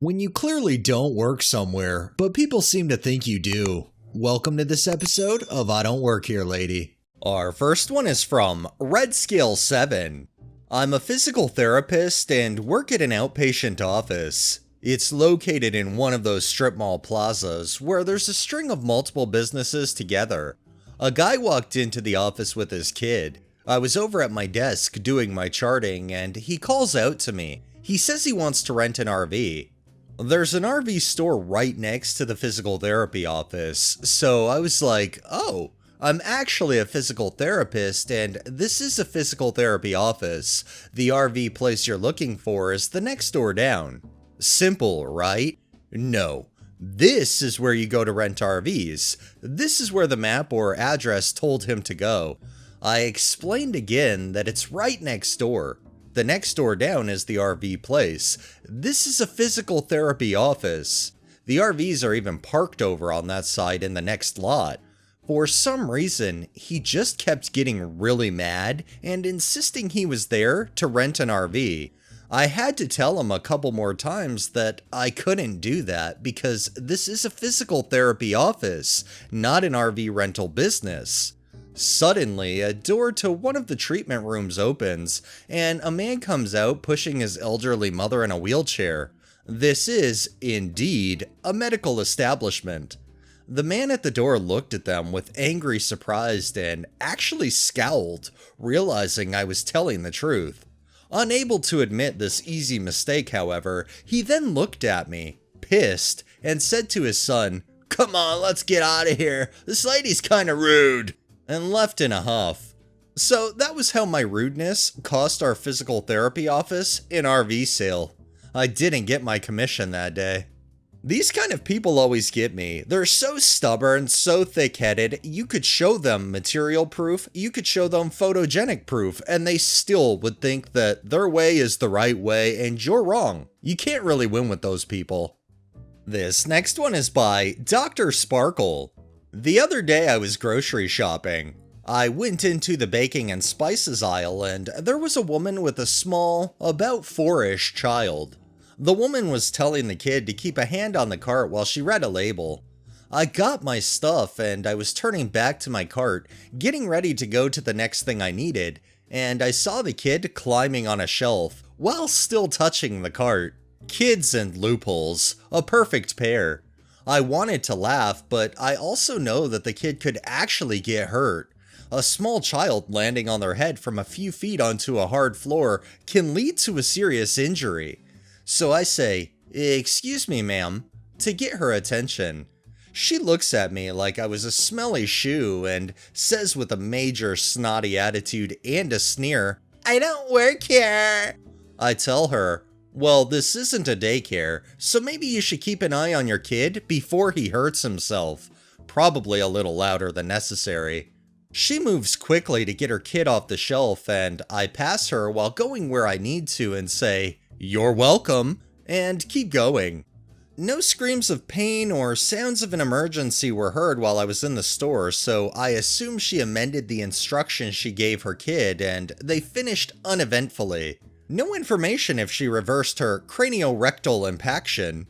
When you clearly don't work somewhere, but people seem to think you do. Welcome to this episode of I Don't Work Here, Lady. Our first one is from Red Scale 7. I'm a physical therapist and work at an outpatient office. It's located in one of those strip mall plazas where there's a string of multiple businesses together. A guy walked into the office with his kid. I was over at my desk doing my charting and he calls out to me. He says he wants to rent an RV. There's an RV store right next to the physical therapy office, so I was like, oh, I'm actually a physical therapist and this is a physical therapy office. The RV place you're looking for is the next door down. Simple, right? No. This is where you go to rent RVs. This is where the map or address told him to go. I explained again that it's right next door. The next door down is the RV place. This is a physical therapy office. The RVs are even parked over on that side in the next lot. For some reason, he just kept getting really mad and insisting he was there to rent an RV. I had to tell him a couple more times that I couldn't do that because this is a physical therapy office, not an RV rental business. Suddenly, a door to one of the treatment rooms opens, and a man comes out pushing his elderly mother in a wheelchair. This is, indeed, a medical establishment. The man at the door looked at them with angry surprise and actually scowled, realizing I was telling the truth. Unable to admit this easy mistake, however, he then looked at me, pissed, and said to his son, "Come on, let's get out of here. This lady's kinda rude," and left in a huff. So that was how my rudeness cost our physical therapy office an RV sale. I didn't get my commission that day. These kind of people always get me. They're so stubborn, so thick-headed, you could show them material proof, you could show them photogenic proof, and they still would think that their way is the right way and you're wrong. You can't really win with those people. This next one is by Dr. Sparkle. The other day I was grocery shopping. I went into the baking and spices aisle and there was a woman with a small, about 4-ish child. The woman was telling the kid to keep a hand on the cart while she read a label. I got my stuff and I was turning back to my cart, getting ready to go to the next thing I needed, and I saw the kid climbing on a shelf while still touching the cart. Kids and loopholes, a perfect pair. I wanted to laugh, but I also know that the kid could actually get hurt. A small child landing on their head from a few feet onto a hard floor can lead to a serious injury. So I say, "Excuse me, ma'am," to get her attention. She looks at me like I was a smelly shoe and says with a major snotty attitude and a sneer, "I don't work here." I tell her, "Well, this isn't a daycare, so maybe you should keep an eye on your kid before he hurts himself." Probably a little louder than necessary. She moves quickly to get her kid off the shelf and I pass her while going where I need to and say, "You're welcome," and keep going. No screams of pain or sounds of an emergency were heard while I was in the store, so I assume she amended the instructions she gave her kid and they finished uneventfully. No information if she reversed her craniorectal impaction.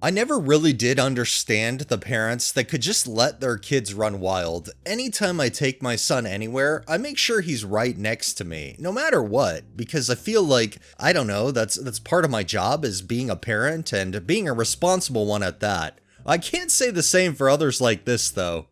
I never really did understand the parents that could just let their kids run wild. Anytime I take my son anywhere, I make sure he's right next to me, no matter what, because I feel like, I don't know, that's part of my job as being a parent and being a responsible one at that. I can't say the same for others like this though.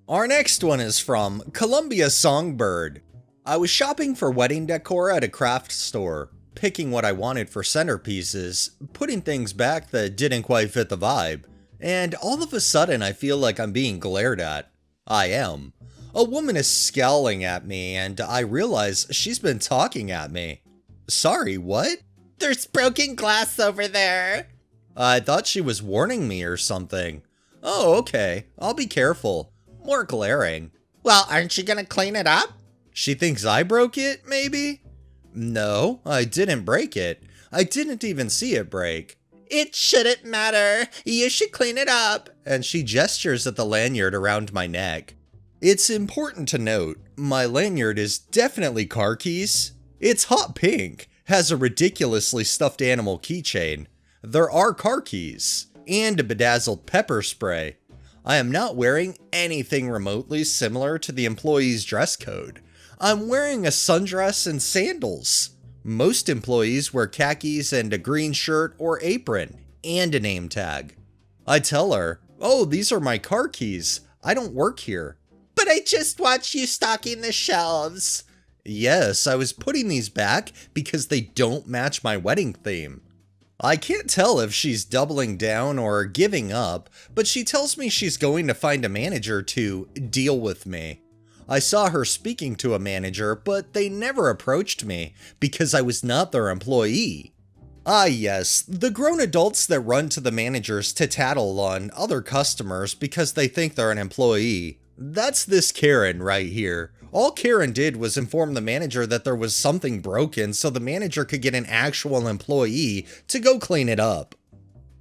Our next one is from Columbia Songbird. I was shopping for wedding decor at a craft store, picking what I wanted for centerpieces, putting things back that didn't quite fit the vibe, and all of a sudden I feel like I'm being glared at. I am. A woman is scowling at me and I realize she's been talking at me. Sorry, what? "There's broken glass over there." I thought she was warning me or something. Oh, okay, I'll be careful. More glaring. "Well, aren't you gonna clean it up?" She thinks I broke it, maybe? No, I didn't break it. I didn't even see it break. "It shouldn't matter. You should clean it up." And she gestures at the lanyard around my neck. It's important to note, my lanyard is definitely car keys. It's hot pink, has a ridiculously stuffed animal keychain. There are car keys, and a bedazzled pepper spray. I am not wearing anything remotely similar to the employee's dress code. I'm wearing a sundress and sandals. Most employees wear khakis and a green shirt or apron, and a name tag. I tell her, "Oh, these are my car keys. I don't work here." But I just watched you stocking the shelves. Yes, I was putting these back because they don't match my wedding theme. I can't tell if she's doubling down or giving up, but she tells me she's going to find a manager to deal with me. I saw her speaking to a manager, but they never approached me because I was not their employee. Ah yes, the grown adults that run to the managers to tattle on other customers because they think they're an employee. That's this Karen right here. All Karen did was inform the manager that there was something broken so the manager could get an actual employee to go clean it up.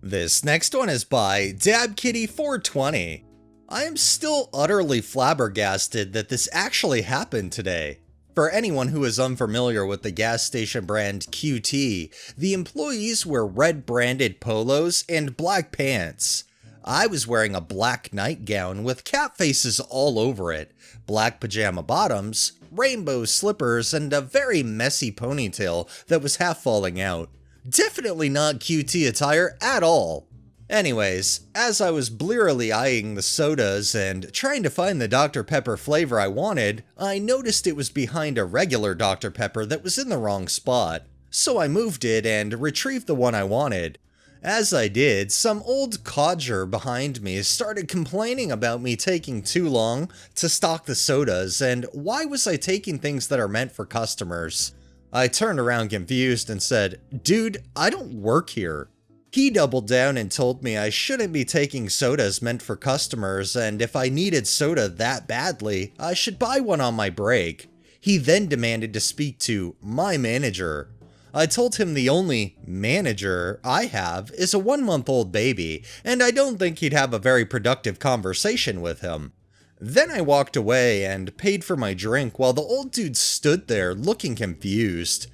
This next one is by DabKitty420. I am still utterly flabbergasted that this actually happened today. For anyone who is unfamiliar with the gas station brand QT, the employees wear red branded polos and black pants. I was wearing a black nightgown with cat faces all over it, black pajama bottoms, rainbow slippers, and a very messy ponytail that was half falling out. Definitely not QT attire at all. Anyways, as I was blearily eyeing the sodas and trying to find the Dr. Pepper flavor I wanted, I noticed it was behind a regular Dr. Pepper that was in the wrong spot. So I moved it and retrieved the one I wanted. As I did, some old codger behind me started complaining about me taking too long to stock the sodas and why was I taking things that are meant for customers. I turned around confused and said, "Dude, I don't work here." He doubled down and told me I shouldn't be taking sodas meant for customers and if I needed soda that badly, I should buy one on my break. He then demanded to speak to my manager. I told him the only manager I have is a 1-month-old baby, and I don't think he'd have a very productive conversation with him. Then I walked away and paid for my drink while the old dude stood there looking confused.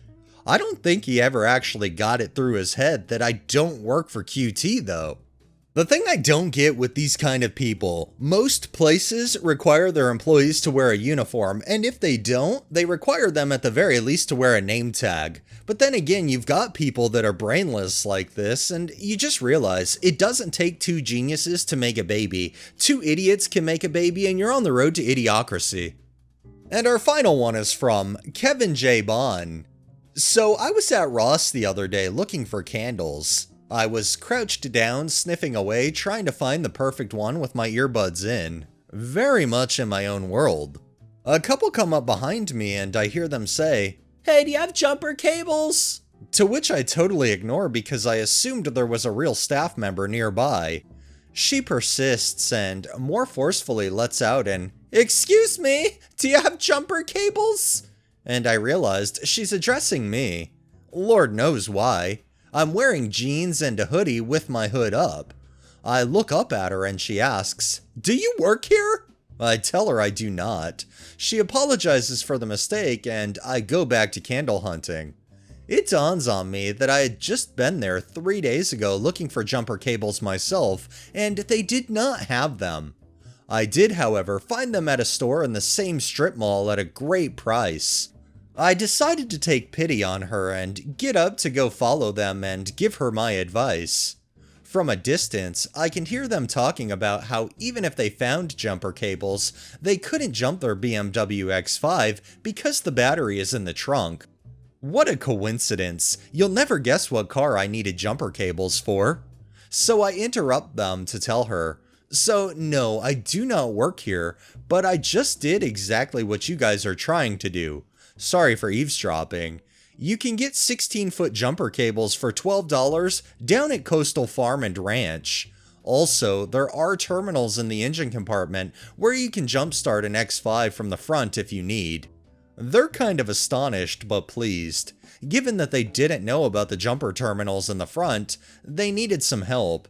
I don't think he ever actually got it through his head that I don't work for QT though. The thing I don't get with these kind of people, most places require their employees to wear a uniform, and if they don't, they require them at the very least to wear a name tag. But then again, you've got people that are brainless like this, and you just realize it doesn't take two geniuses to make a baby. Two idiots can make a baby, and you're on the road to idiocracy. And our final one is from Kevin J. Bond. So I was at Ross the other day looking for candles. I was crouched down, sniffing away, trying to find the perfect one with my earbuds in. Very much in my own world. A couple come up behind me and I hear them say, "Hey, do you have jumper cables?" To which I totally ignore because I assumed there was a real staff member nearby. She persists and more forcefully lets out an, "Excuse me, do you have jumper cables?" And I realized she's addressing me. Lord knows why. I'm wearing jeans and a hoodie with my hood up. I look up at her and she asks, "Do you work here?" I tell her I do not. She apologizes for the mistake and I go back to candle hunting. It dawns on me that I had just been there 3 days ago looking for jumper cables myself, and they did not have them. I did, however, find them at a store in the same strip mall at a great price. I decided to take pity on her and get up to go follow them and give her my advice. From a distance, I can hear them talking about how even if they found jumper cables, they couldn't jump their BMW X5 because the battery is in the trunk. What a coincidence! You'll never guess what car I needed jumper cables for. So I interrupt them to tell her, "So no, I do not work here, but I just did exactly what you guys are trying to do. Sorry for eavesdropping. You can get 16-foot jumper cables for $12 down at Coastal Farm and Ranch. Also, there are terminals in the engine compartment where you can jumpstart an X5 from the front if you need." They're kind of astonished but pleased. Given that they didn't know about the jumper terminals in the front, they needed some help.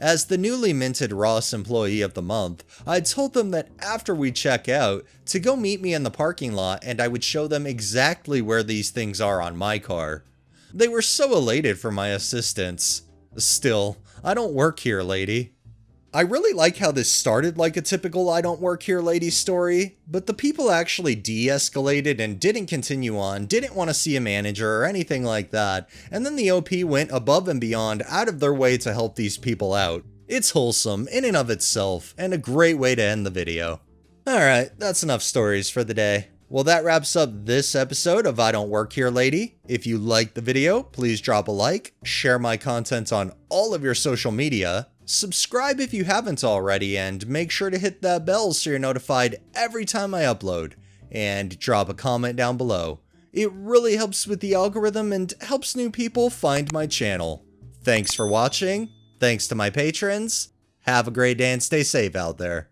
As the newly minted Ross Employee of the Month, I told them that after we check out, to go meet me in the parking lot and I would show them exactly where these things are on my car. They were so elated for my assistance. Still, I don't work here, lady. I really like how this started like a typical I don't work here lady story, but the people actually de-escalated and didn't continue on, didn't want to see a manager or anything like that, and then the OP went above and beyond out of their way to help these people out. It's wholesome in and of itself, and a great way to end the video. Alright, that's enough stories for the day. Well, that wraps up this episode of I Don't Work Here Lady. If you liked the video, please drop a like, share my content on all of your social media, subscribe if you haven't already, and make sure to hit that bell so you're notified every time I upload, and drop a comment down below. It really helps with the algorithm and helps new people find my channel. Thanks for watching, thanks to my patrons, have a great day and stay safe out there.